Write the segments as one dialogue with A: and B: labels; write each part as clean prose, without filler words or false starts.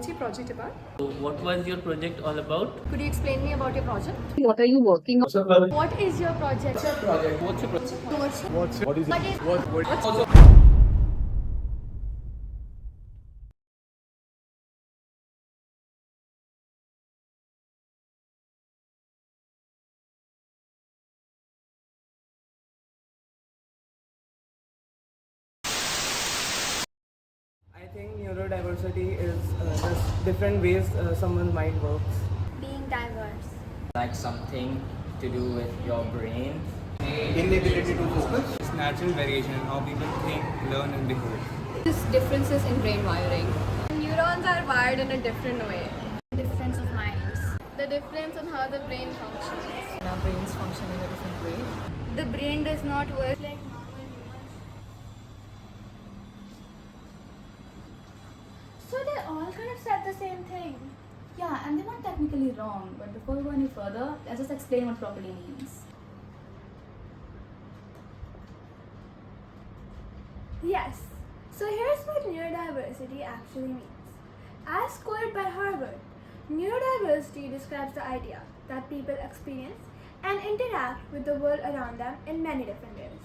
A: what's your project about?
B: So what was your project all about?
A: Could you explain me about your project?
C: What are you working on?
A: What is your project?
B: What's your project? What's your project?
D: What is it? What?
E: I think neurodiversity is just different ways someone's mind works.
F: Being diverse.
B: Like something to do with your brain.
D: Inability to focus.
E: It's natural variation in how people think, learn, and behave.
A: Just differences in brain wiring.
F: Neurons are wired in a different way. Difference of minds.
A: The difference in how the brain functions.
C: Our brains function in a different way.
F: The brain does not work like normal humans. So they all kind of said the same thing.
G: Yeah, and they're not technically wrong, but before we go any further, let's just explain what properly means.
F: Yes. So here's what neurodiversity actually means. As quoted by Harvard, neurodiversity describes the idea that people experience and interact with the world around them in many different ways.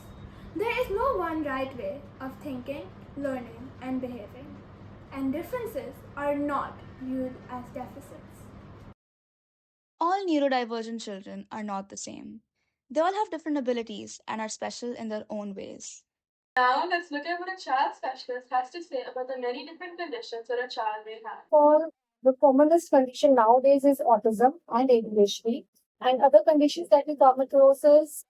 F: There is no one right way of thinking, learning, and behaving, and differences are not viewed as deficits.
G: All neurodivergent children are not the same. They all have different abilities and are special in their own ways.
A: Now let's look at what a child specialist has to say about the many different conditions that a child may have.
C: For the commonest condition nowadays is autism and ADHD, and other conditions that we come across is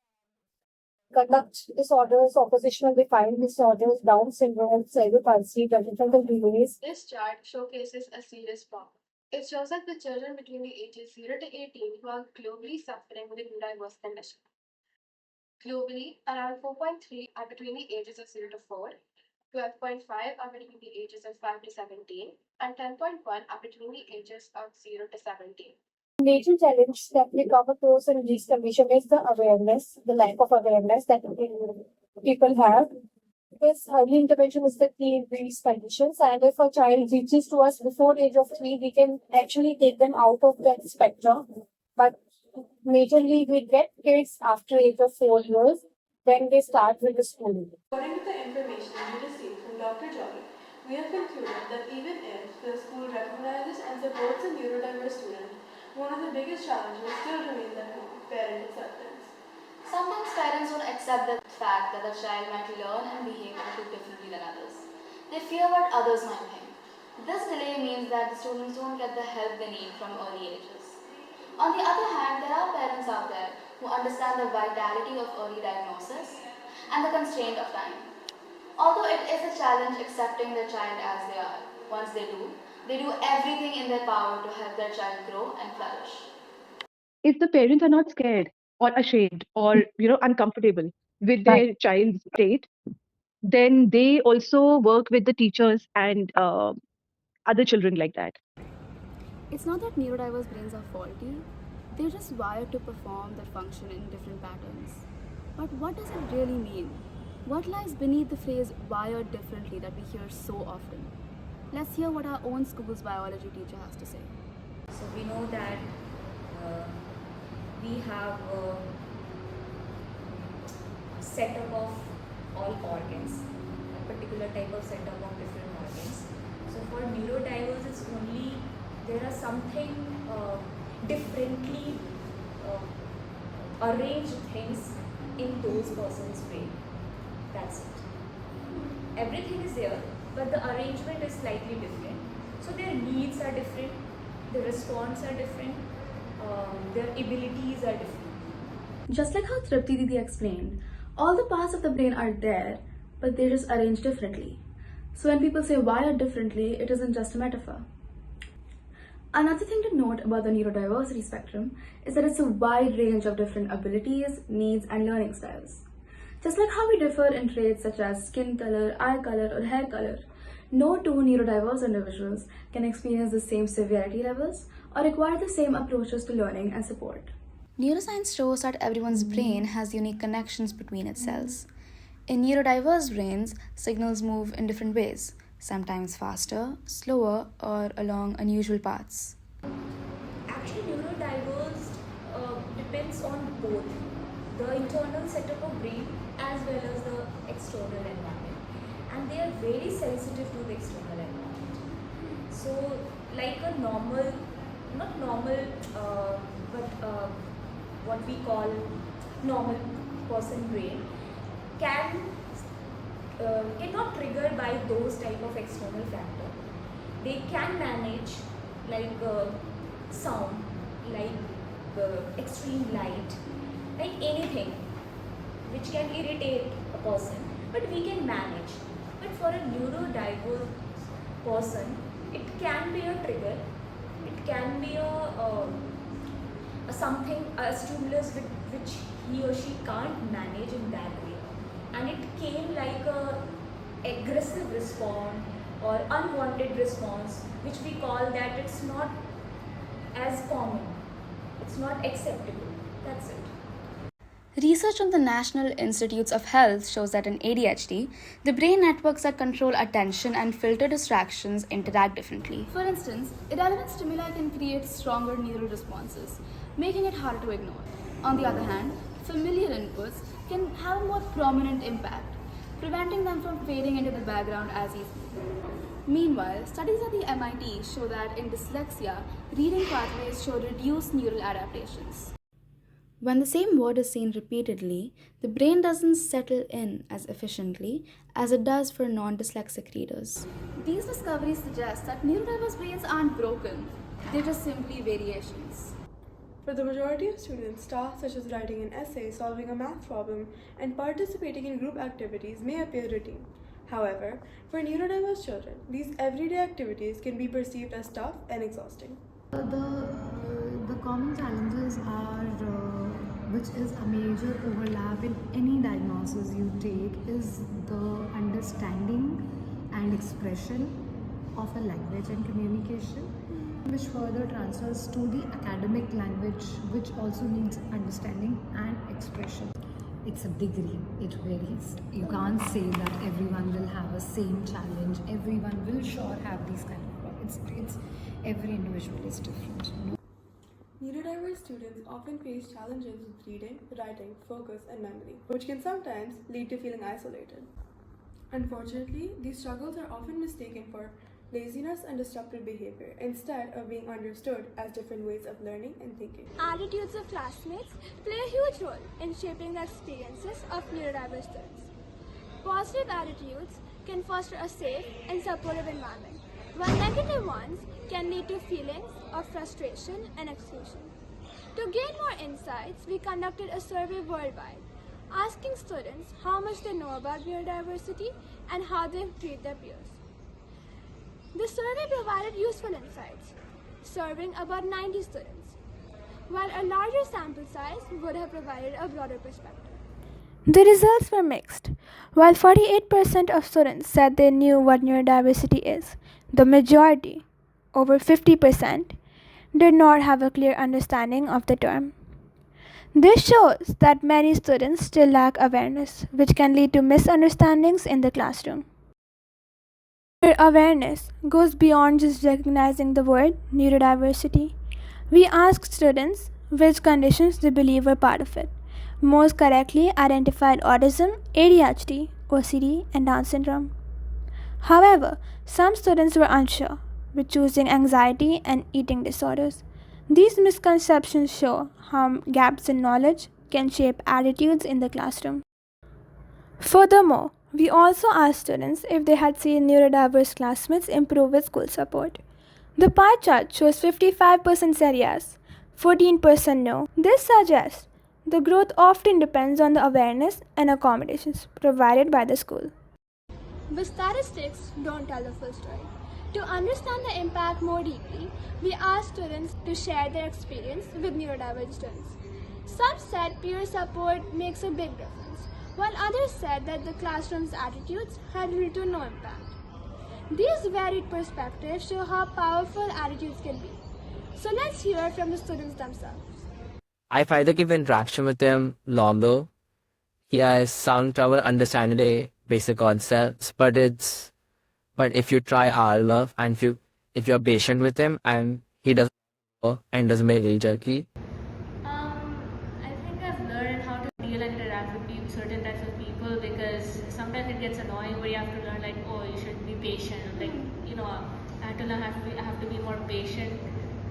C: conduct disorders, oppositional defiant disorders, Down syndrome, cerebral palsy, developmental delays.
A: This chart showcases a serious problem. It shows that the children between the ages 0 to 18 who are globally suffering with a neurodiverse condition. Globally, around 4.3 are between the ages of 0 to 4, 12.5 are between the ages of 5 to 17, and 10.1 are between the ages of 0 to 17.
C: Major challenge that we come across in these conditions is the awareness, the lack of awareness that people have. Because early intervention is the key in these conditions, and if a child reaches to us before age of 3, we can actually take them out of that spectrum. But majorly, we get kids after age of 4 years when they start with the schooling.
A: According to the information we received from Dr. Joy, we have concluded that even if the school recognizes and supports a neurodiverse student, one of the biggest challenges still remains at home, parent acceptance.
G: Sometimes parents don't accept the fact that a child might learn and behave a bit differently than others. They fear what others might think. This delay means that the students don't get the help they need from early ages. On the other hand, there are parents out there who understand the vitality of early diagnosis and the constraint of time. Although it is a challenge accepting their child as they are, once they do everything in their power to help their child grow and flourish.
H: If the parents are not scared or ashamed or uncomfortable with their child's state, then they also work with the teachers and other children like that.
G: It's not that neurodiverse brains are faulty, they're just wired to perform their function in different patterns. But what does it really mean? What lies beneath the phrase wired differently that we hear so often? Let's hear what our own school's biology teacher has to say.
I: So we know that we have a setup of all organs, a particular type of setup of different organs. So for neurodiverse, it's only there are something differently arranged things in those persons' brain. That's it. Everything is there, but the arrangement is slightly different. So their needs are different, their response are different, their abilities are different.
G: Just like how Tripti Didi explained, all the parts of the brain are there, but they're just arranged differently. So when people say wired differently, it isn't just a metaphor. Another thing to note about the neurodiversity spectrum is that it's a wide range of different abilities, needs, and learning styles. Just like how we differ in traits such as skin color, eye color, or hair color, no two neurodiverse individuals can experience the same severity levels or require the same approaches to learning and support. Neuroscience shows that everyone's brain has unique connections between its cells. In neurodiverse brains, signals move in different ways, sometimes faster, slower, or along unusual paths.
I: Actually, neurodiverse depends on both the internal setup of brain as well as the external environment, and they are very sensitive to the external environment. So, like a normal, not normal, but what we call normal person brain can cannot triggered by those type of external factor. They can manage like sound, like extreme light, like anything which can irritate a person, but we can manage. But for a neurodiverse person, it can be a trigger, it can be a something, a stimulus which he or she can't manage in that way, and it came like a aggressive response or unwanted response, which we call that it's not as common, it's not acceptable. That's it.
G: Research on the National Institutes of Health shows that in ADHD, the brain networks that control attention and filter distractions interact differently. For instance, irrelevant stimuli can create stronger neural responses, making it harder to ignore. On the other hand, familiar inputs can have a more prominent impact, preventing them from fading into the background as easily. Meanwhile, studies at the MIT show that in dyslexia, reading pathways show reduced neural adaptations. When the same word is seen repeatedly, the brain doesn't settle in as efficiently as it does for non-dyslexic readers. These discoveries suggest that neurodiverse brains aren't broken, they're just simply variations.
J: For the majority of students, tasks such as writing an essay, solving a math problem, and participating in group activities may appear routine. However, for neurodiverse children, these everyday activities can be perceived as tough and exhausting.
K: The common challenges are, which is a major overlap in any diagnosis you take, is the understanding and expression of a language and communication, which further transfers to the academic language, which also needs understanding and expression. It's a degree, it varies. You can't say that everyone will have a same challenge, everyone will sure have these kind of problems. It's every individual is different.
J: Neurodiverse students often face challenges with reading, writing, focus, and memory, which can sometimes lead to feeling isolated. Unfortunately, these struggles are often mistaken for laziness and disruptive behavior instead of being understood as different ways of learning and thinking.
F: Attitudes of classmates play a huge role in shaping the experiences of neurodiverse students. Positive attitudes can foster a safe and supportive environment, while negative ones can lead to feelings of frustration and exclusion. To gain more insights, we conducted a survey worldwide, asking students how much they know about neurodiversity and how they treat their peers. The survey provided useful insights, serving about 90 students, while a larger sample size would have provided a broader perspective. The results were mixed. While 48% of students said they knew what neurodiversity is, the majority, over 50%, did not have a clear understanding of the term. This shows that many students still lack awareness, which can lead to misunderstandings in the classroom. Awareness goes beyond just recognizing the word neurodiversity. We asked students which conditions they believe were part of it. Most correctly identified autism, ADHD, OCD, and Down syndrome. However, some students were unsure, with choosing anxiety and eating disorders. These misconceptions show how gaps in knowledge can shape attitudes in the classroom. Furthermore, we also asked students if they had seen neurodiverse classmates improve with school support. The pie chart shows 55% said yes, 14% no. This suggests the growth often depends on the awareness and accommodations provided by the school. But statistics don't tell the full story. To understand the impact more deeply, we asked students to share their experience with neurodiverse students. Some said peer support makes a big difference, while others said that the classroom's attitudes had little to no impact. These varied perspectives show how powerful attitudes can be. So let's hear from the students themselves.
B: I find to keep interaction with him longer. He has some trouble understanding the basic concepts, but it's But if you try Aadya and if you're patient with him and he doesn't make very jerky.
L: I think I've learned how to deal and interact with certain types of people, because sometimes it gets annoying where you have to learn like, oh, you should be patient. Like, I have to learn I have to be more patient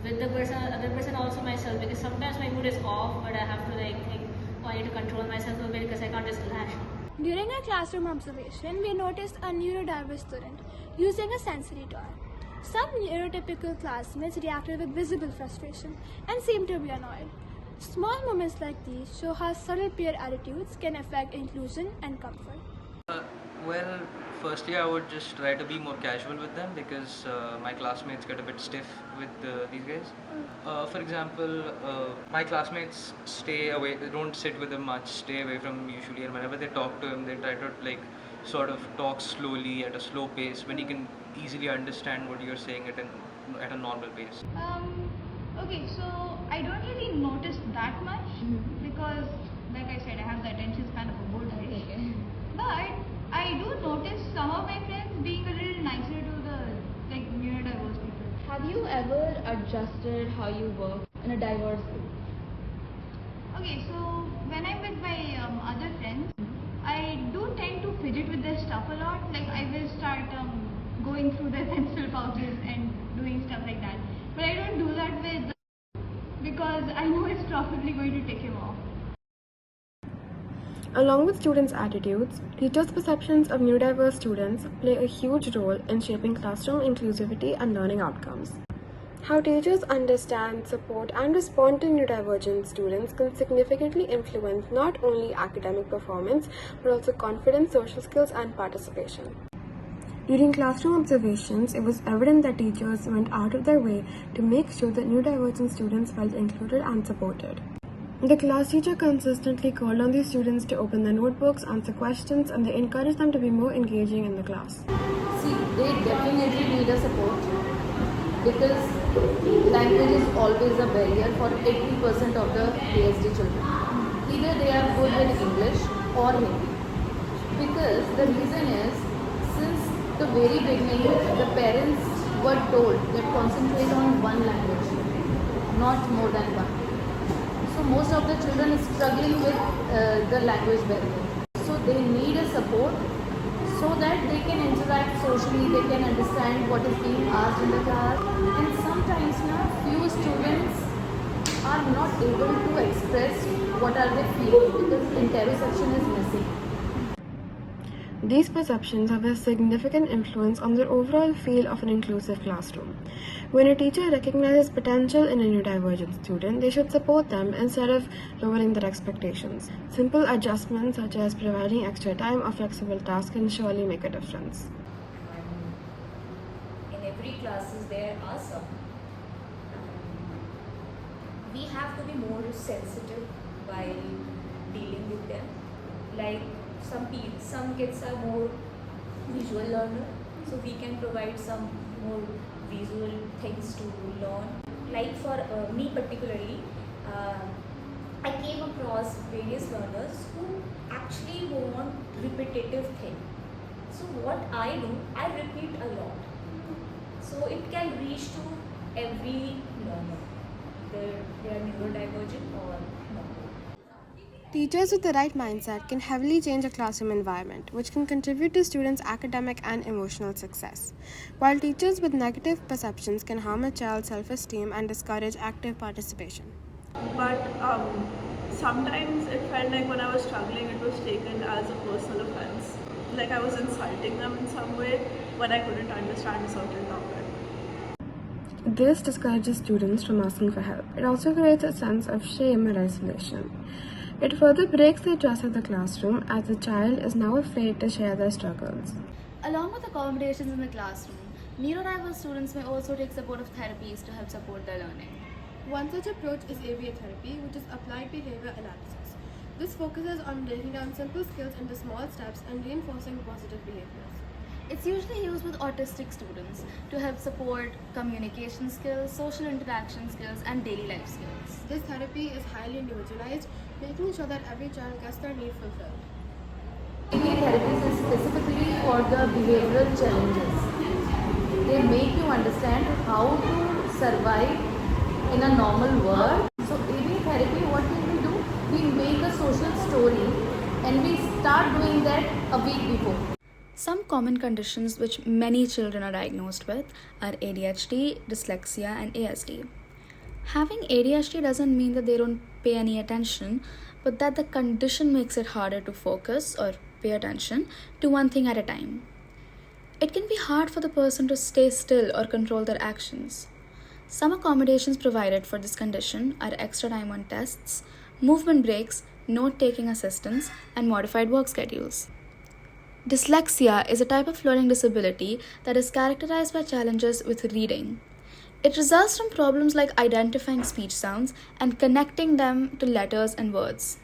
L: with the other person, also myself, because sometimes my mood is off, but I have to like think, oh, I need to control myself a bit because I can't just lash.
F: During our classroom observation, we noticed a neurodiverse student using a sensory toy. Some neurotypical classmates reacted with visible frustration and seemed to be annoyed. Small moments like these show how subtle peer attitudes can affect inclusion and comfort.
M: Well, firstly, I would just try to be more casual with them, because my classmates get a bit stiff with these guys. For example, my classmates stay away, they don't sit with him much, stay away from him usually, and whenever they talk to him, they try to like sort of talk slowly at a slow pace when he can easily understand what you're saying at a normal pace.
N: Okay, so I don't really notice that much because, like I said, I have the attention span of a bullfish. But I do notice some of my friends being a little nicer to the neurodiverse people.
O: Have you ever adjusted how you work in a diverse group?
N: Okay, so when I'm with my other friends, I do tend to fidget with their stuff a lot. Like I will start going through their pencil pouches and doing stuff like that. But I don't do that with because I know it's probably going to tick him off.
J: Along with students' attitudes, teachers' perceptions of neurodiverse students play a huge role in shaping classroom inclusivity and learning outcomes. How teachers understand, support, and respond to neurodivergent students can significantly influence not only academic performance, but also confidence, social skills, and participation. During classroom observations, it was evident that teachers went out of their way to make sure that neurodivergent students felt included and supported. The class teacher consistently called on these students to open their notebooks, answer questions, and they encouraged them to be more engaging in the class.
O: See, they definitely need a support because language is always a barrier for 80% of the PhD children. Either they are good with English or Hindi. Because the reason is, since the very beginning, the parents were told that concentrate on one language, not more than one. So most of the children are struggling with the language barrier. So they need a support so that they can interact socially, they can understand what is being asked in the class. And sometimes few students are not able to express what are they feeling because interoception is missing.
J: These perceptions have a significant influence on the overall feel of an inclusive classroom. When a teacher recognizes potential in a neurodivergent student, they should support them instead of lowering their expectations. Simple adjustments such as providing extra time or flexible tasks can surely make a difference.
I: In every classes there are some. We have to be more sensitive while dealing with them. Like some kids are more visual learner, so we can provide some more visual things to learn. Like for me particularly, I came across various learners who actually want repetitive things. So what I do, I repeat a lot. So it can reach to every learner, whether they are neurodivergent or not.
J: Teachers with the right mindset can heavily change a classroom environment, which can contribute to students' academic and emotional success, while teachers with negative perceptions can harm a child's self-esteem and discourage active participation.
P: But sometimes it felt like when I was struggling, it was taken as a personal offense. Like I was insulting them in some way when I couldn't understand a certain topic.
J: This discourages students from asking for help. It also creates a sense of shame and isolation. It further breaks the trust of the classroom as the child is now afraid to share their struggles.
G: Along with accommodations in the classroom, neurodiverse students may also take supportive therapies to help support their learning.
J: One such approach is ABA therapy, which is applied behavior analysis. This focuses on breaking down simple skills into small steps and reinforcing positive behaviors.
G: It's usually used with autistic students to help support communication skills, social interaction skills, and daily life skills.
J: This therapy is highly individualized, making sure that every child gets their need fulfilled.
O: ABA therapy is specifically for the behavioral challenges. They make you understand how to survive in a normal world. So ABA therapy, what we do, we make a social story and we start doing that a week before.
G: Some common conditions which many children are diagnosed with are ADHD, dyslexia, and ASD. Having ADHD doesn't mean that they don't pay any attention, but that the condition makes it harder to focus or pay attention to one thing at a time. It can be hard for the person to stay still or control their actions. Some accommodations provided for this condition are extra time on tests, movement breaks, note-taking assistance, and modified work schedules. Dyslexia is a type of learning disability that is characterized by challenges with reading. It results from problems like identifying speech sounds and connecting them to letters and words.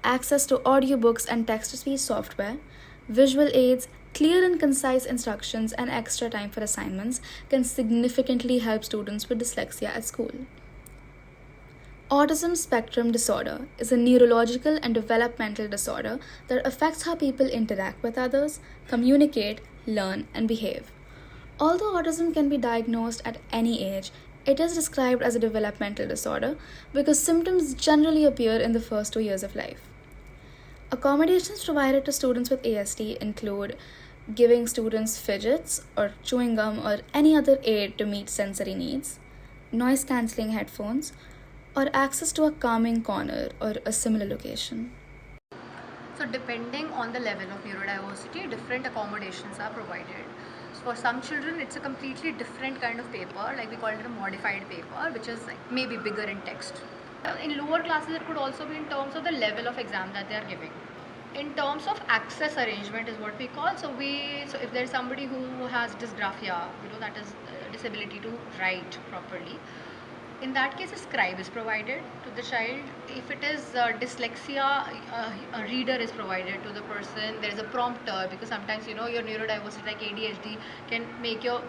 G: Access to audiobooks and text-to-speech software, visual aids, clear and concise instructions, and extra time for assignments can significantly help students with dyslexia at school. Autism spectrum disorder is a neurological and developmental disorder that affects how people interact with others, communicate, learn, and behave. Although autism can be diagnosed at any age, it is described as a developmental disorder because symptoms generally appear in the first 2 years of life. Accommodations provided to students with ASD include giving students fidgets or chewing gum or any other aid to meet sensory needs, noise-cancelling headphones, or access to a calming corner or a similar location.
Q: So depending on the level of neurodiversity, different accommodations are provided. So for some children, it's a completely different kind of paper, like we call it a modified paper, which is like maybe bigger in text. In lower classes, it could also be in terms of the level of exam that they are giving. In terms of access arrangement is what we call. So if there is somebody who has dysgraphia, that is disability to write properly, in that case, a scribe is provided to the child. If it is dyslexia, a reader is provided to the person. There is a prompter because sometimes your neurodiversity like ADHD can make your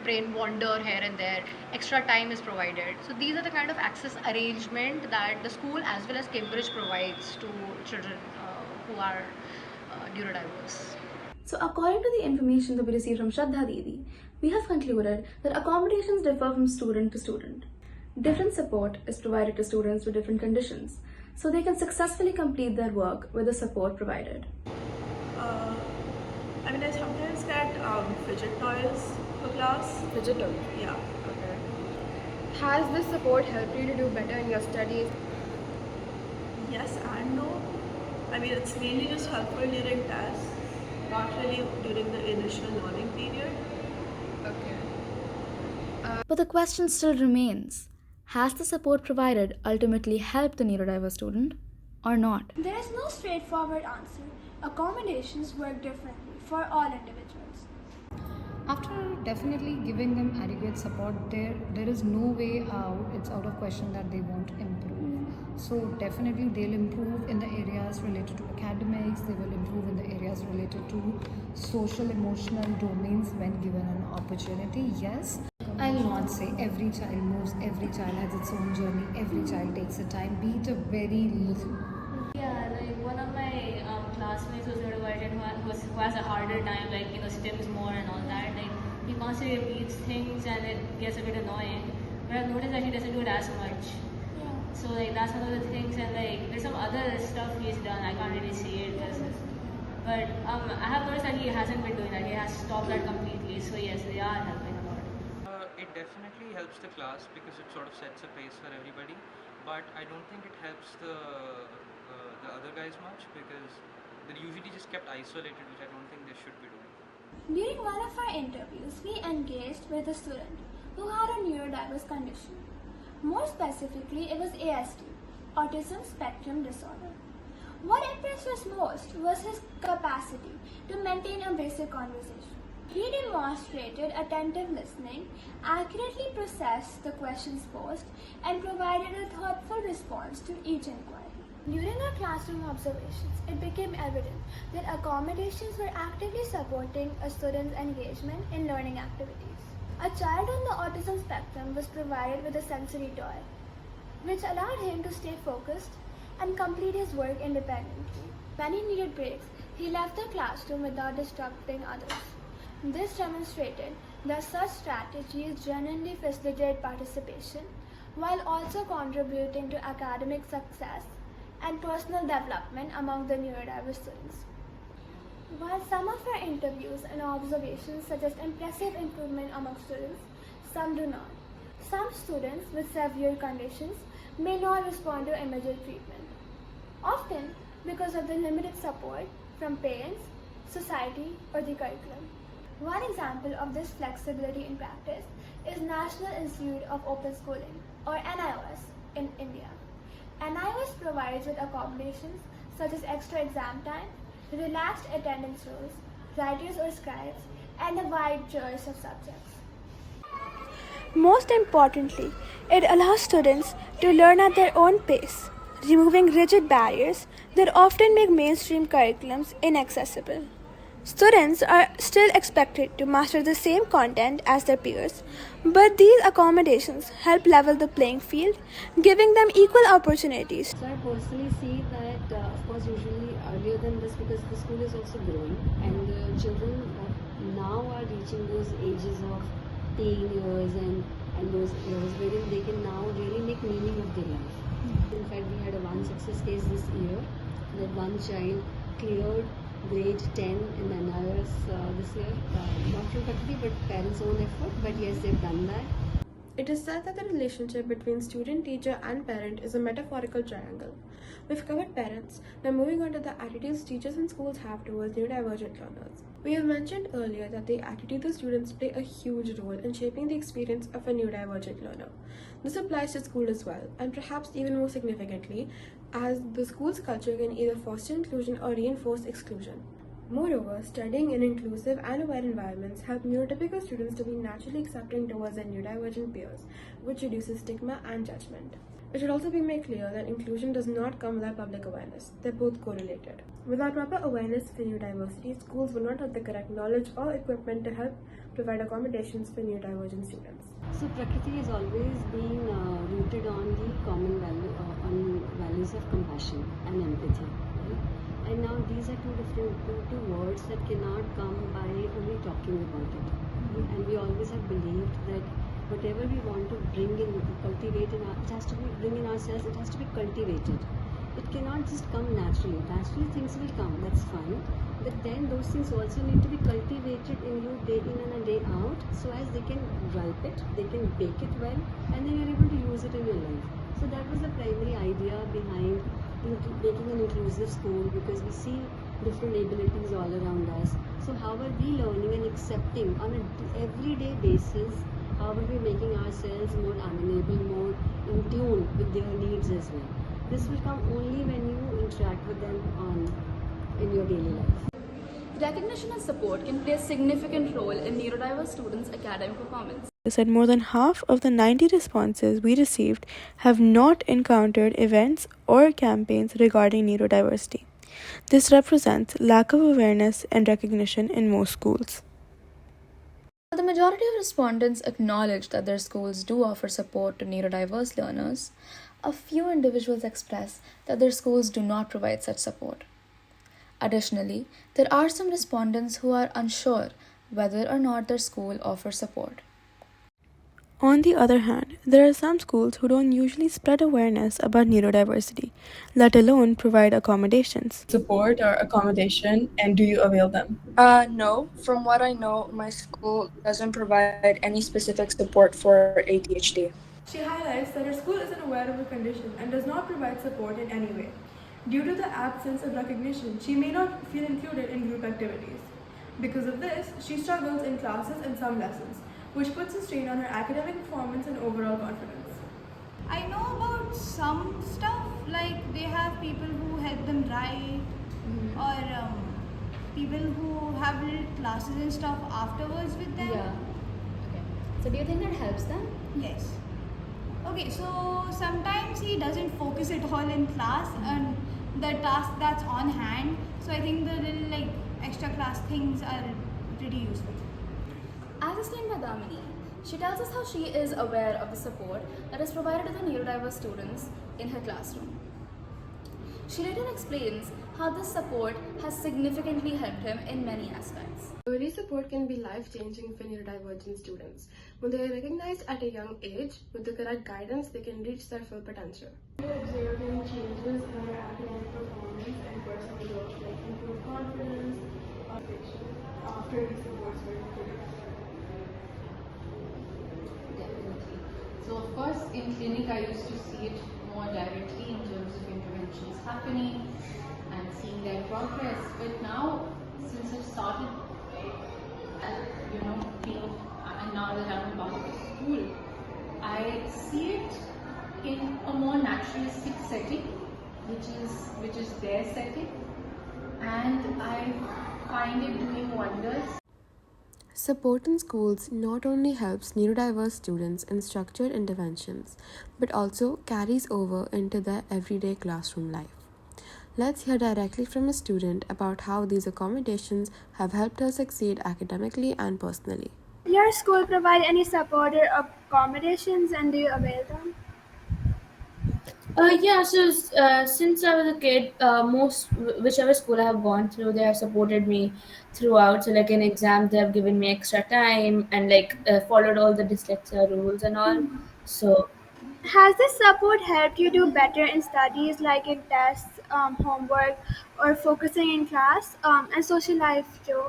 Q: brain wander here and there. Extra time is provided. So these are the kind of access arrangement that the school as well as Cambridge provides to children who are neurodiverse.
G: So according to the information that we received from Shraddha Didi, we have concluded that accommodations differ from student to student. Different support is provided to students with different conditions, so they can successfully complete their work with the support provided.
P: I sometimes get fidget toys for class.
A: Fidget toys?
P: Yeah.
A: Okay. Has this support helped you to do better in your studies?
P: Yes and no. It's mainly just helpful during tests, not really during the initial learning period.
A: Okay.
G: But the question still remains. Has the support provided ultimately helped the neurodiverse student or not?
F: There is no straightforward answer. Accommodations work differently for all individuals.
K: After definitely giving them adequate support, there is no way out. It's out of question that they won't improve. So definitely they'll improve in the areas related to academics, they will improve in the areas related to social emotional domains when given an opportunity. Yes, I'll not say every child moves, every child has its own journey, every child takes a time, be it a very little.
L: Yeah, like one of my classmates was neurodivergent who has a harder time, stims more and all that. He constantly repeats things and it gets a bit annoying. But I've noticed that he doesn't do it as much.
F: Yeah.
L: So that's one of the things, and there's some other stuff he's done. I can't really see it, but I have noticed that he hasn't been doing that. He has stopped that completely. So yes, they are helping a lot.
M: It definitely helps the class because it sort of sets a pace for everybody. But I don't think it helps the other guys much because they're usually just kept isolated, which I don't think they should be doing.
F: During one of our interviews, we engaged with a student who had a neurodiverse condition. More specifically, it was ASD, Autism Spectrum Disorder. What impressed us most was his capacity to maintain a basic conversation. He demonstrated attentive listening, accurately processed the questions posed, and provided a thoughtful response to each inquiry. During our classroom observations, it became evident that accommodations were actively supporting a student's engagement in learning activities. A child on the autism spectrum was provided with a sensory toy, which allowed him to stay focused and complete his work independently. When he needed breaks, he left the classroom without disrupting others. This demonstrated that such strategies genuinely facilitate participation while also contributing to academic success and personal development among the neurodiverse students. While some of our interviews and observations suggest impressive improvement among students, some do not. Some students with severe conditions may not respond to immediate treatment, often because of the limited support from parents, society, or the curriculum. One example of this flexibility in practice is National Institute of Open Schooling, or NIOS, in India. NIOS provides with accommodations such as extra exam time, relaxed attendance rules, writers or scribes, and a wide choice of subjects. Most importantly, it allows students to learn at their own pace, removing rigid barriers that often make mainstream curriculums inaccessible. Students are still expected to master the same content as their peers, but these accommodations help level the playing field, giving them equal opportunities.
R: So I personally see that, of course, usually earlier than this, because the school is also growing and the children now are reaching those ages of teen years and those years wherein they can now really make meaning of their life. In fact, we had one success case this year that one child cleared grade 10 in NIOS this year, not from faculty but parents' own effort, but yes, they've done that.
J: It is said that the relationship between student, teacher, and parent is a metaphorical triangle. We've covered parents, now moving on to the attitudes teachers and schools have towards neurodivergent learners. We have mentioned earlier that the attitude of students play a huge role in shaping the experience of a neurodivergent learner. This applies to school as well, and perhaps even more significantly, as the school's culture can either foster inclusion or reinforce exclusion. Moreover, studying in inclusive and aware environments help neurotypical students to be naturally accepting towards their neurodivergent peers, which reduces stigma and judgment. It should also be made clear that inclusion does not come without public awareness. They're both correlated. Without proper awareness for neurodiversity, schools will not have the correct knowledge or equipment to help provide accommodations for neurodivergent students.
R: So Prakriti has always been rooted on the common value, on values of compassion and empathy. Right? And now these are two words that cannot come by only talking about it. Right? And we always have believed that whatever we want to bring in, cultivate in, it has to be bring in ourselves. It has to be cultivated. It cannot just come naturally. Naturally, things will come. That's fine. But then those things also need to be cultivated in you day in and a day out, so as they can ripe it, they can bake it well, and then you're able to use it in your life. So that was the primary idea behind making an inclusive school, because we see different abilities all around us. So how are we learning and accepting on an everyday basis? How are we making ourselves more amenable, more in tune with their needs as well? This will come only when you interact with them in your daily life.
G: Recognition and support can play a significant role in neurodiverse students' academic performance.
J: Said more than half of the 90 responses we received have not encountered events or campaigns regarding neurodiversity. This represents lack of awareness and recognition in most schools.
G: While the majority of respondents acknowledge that their schools do offer support to neurodiverse learners, a few individuals express that their schools do not provide such support. Additionally, there are some respondents who are unsure whether or not their school offers support.
J: On the other hand, there are some schools who don't usually spread awareness about neurodiversity, let alone provide accommodations.
S: Support or accommodation, and do you avail them?
T: No. From what I know, my school doesn't provide any specific support for ADHD.
J: She highlights that her school isn't aware of her condition and does not provide support in any way. Due to the absence of recognition, she may not feel included in group activities. Because of this, she struggles in classes and some lessons, which puts a strain on her academic performance and overall confidence.
N: I know about some stuff, like they have people who help them write, or people who have little classes and stuff afterwards with them.
G: Yeah. Okay. So do you think that helps them?
N: Yes. Okay, so sometimes he doesn't focus at all in class and the task that's on hand. So I think the little extra class things are pretty useful.
G: As explained by Damini, she tells us how she is aware of the support that is provided to the neurodiverse students in her classroom. She later explains how this support has significantly helped him in many aspects.
U: Early support can be life-changing for neurodivergent students. When they are recognized at a young age, with the correct guidance, they can reach their full potential.
J: We observe any changes in their academic performance and personal growth, like improved confidence, affection, after these supports were included.
V: Definitely. So of course, in clinic I used to see it more directly in terms of interventions happening and seeing their progress. But now, since I've started, and now that I'm a part of the school, I see it in a more naturalistic setting, which is their setting, and I find it doing wonders.
W: Support in schools not only helps neurodiverse students in structured interventions, but also carries over into their everyday classroom life. Let's hear directly from a student about how these accommodations have helped her succeed academically and personally.
F: Your school provide any support or accommodations, and do you avail them?
X: Yeah, so since I was a kid, whichever school I have gone through, they have supported me throughout. So, like in exams, they have given me extra time and followed all the dyslexia rules and all. So,
F: Has this support helped you do better in studies, like in tests, homework, or focusing in class, and social life too?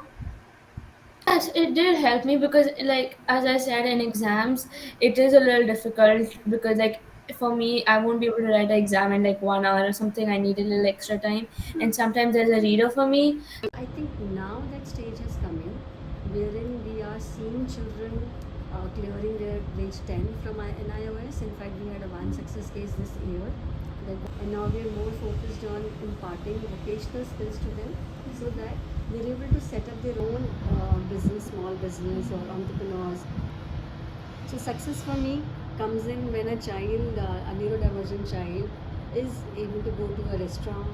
X: yes, it did help me because, like as I said, in exams, it is a little difficult because, for me, I won't be able to write an exam in like 1 hour or something. I need a little extra time, and sometimes there's a reader for me.
R: I think now that stage has come in, wherein we are seeing children clearing their grade 10 from NIOS. In fact, we had one success case this year. And now we are more focused on imparting vocational skills to them so that they're able to set up their own business, small business or entrepreneurs. So success for me comes in when a child, a neurodivergent child, is able to go to a restaurant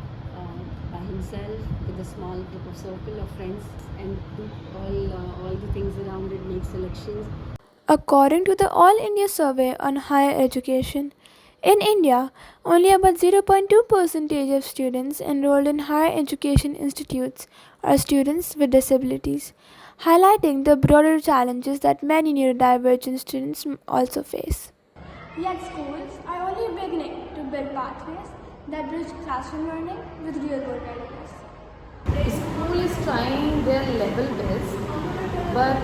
R: by himself with a small group of circle of friends and do all the things around it, make selections.
F: According to the All India Survey on Higher Education, in India, only about 0.2% of students enrolled in higher education institutes are students with disabilities, highlighting the broader challenges that many neurodivergent students also face. Yet schools are only beginning to build pathways that bridge classroom learning with real-world readiness.
O: The school is trying their level best, but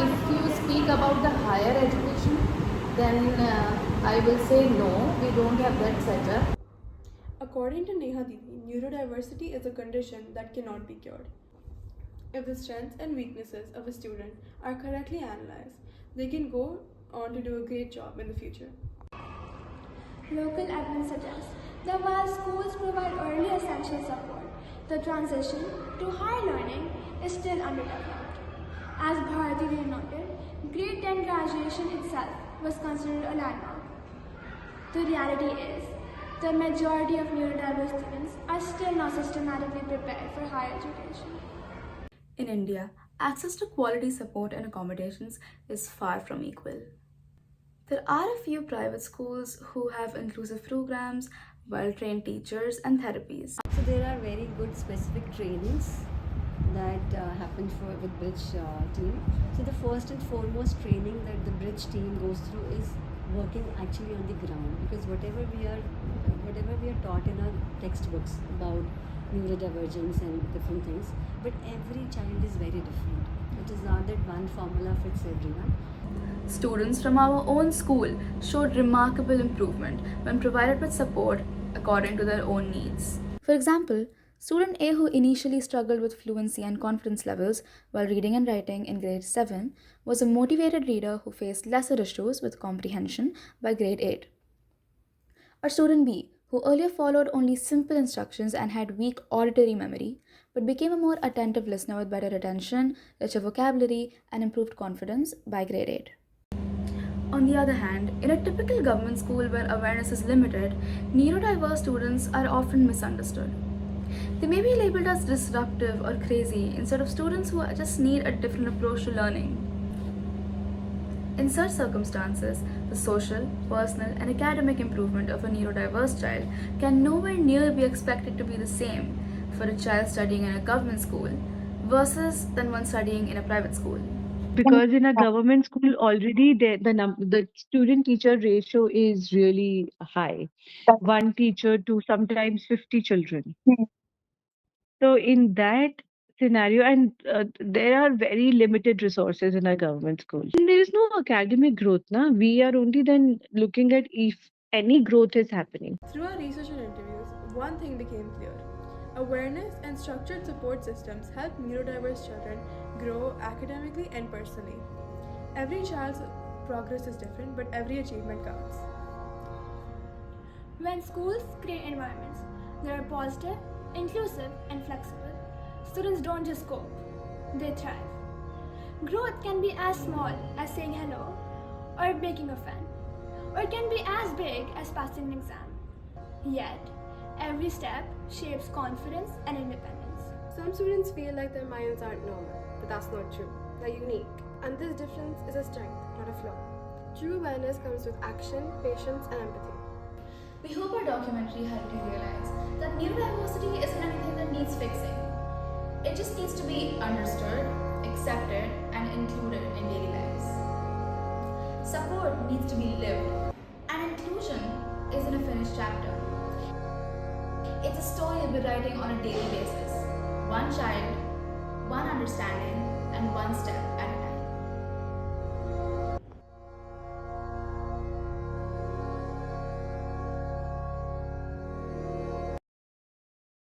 O: if you speak about the higher education, then I will say no, we don't have that setup.
J: According to Neha Didi, neurodiversity is a condition that cannot be cured. If the strengths and weaknesses of a student are correctly analyzed, they can go on to do a great job in the future.
F: Local evidence suggests that while schools provide early essential support, the transition to higher learning is still underdeveloped. As Bharati noted, grade 10 graduation itself was considered a landmark. The reality is, the majority of neurodiverse students are still not systematically prepared for higher education.
G: In India, access to quality support and accommodations is far from equal. There are a few private schools who have inclusive programs, well-trained teachers, and therapies.
R: So there are very good specific trainings that happen with Bridge team. So the first and foremost training that the Bridge team goes through is working actually on the ground, because whatever we are taught in our textbooks about neurodivergence and different things, but every child is very different. It is not that one formula fits everyone.
G: Students from our own school showed remarkable improvement when provided with support according to their own needs. For example, student A, who initially struggled with fluency and confidence levels while reading and writing in grade 7, was a motivated reader who faced lesser issues with comprehension by grade 8. Or student B, who earlier followed only simple instructions and had weak auditory memory, but became a more attentive listener with better attention, richer vocabulary, and improved confidence by grade 8. On the other hand, in a typical government school where awareness is limited, neurodiverse students are often misunderstood. They may be labeled as disruptive or crazy instead of students who just need a different approach to learning. In such circumstances, The social, personal, and academic improvement of a neurodiverse child can nowhere near be expected to be the same for a child studying in a government school versus than one studying in a private school.
C: Because in a government school already the student teacher ratio is really high, one teacher to sometimes 50 children. So in that scenario, and there are very limited resources in a government school, and there is no academic growth. We are only then looking at if any growth is happening.
J: Through our research and interviews, one thing became clear. Awareness and structured support systems help neurodiverse children grow academically and personally. Every child's progress is different, but every achievement counts.
F: When schools create environments that are positive, inclusive, and flexible, students don't just cope, they thrive. Growth can be as small as saying hello or making a friend, or it can be as big as passing an exam. Yet, every step shapes confidence and independence.
U: Some students feel like their minds aren't normal, but that's not true. They're unique, and this difference is a strength, not a flaw. True awareness comes with action, patience, and empathy.
G: We hope our documentary helped you realize that neurodiversity isn't anything that needs fixing. It just needs to be understood, accepted, and included in daily lives. Support needs to be lived, and inclusion isn't a finished chapter. It's a story you'll be writing on a daily basis. One child, one understanding, and one step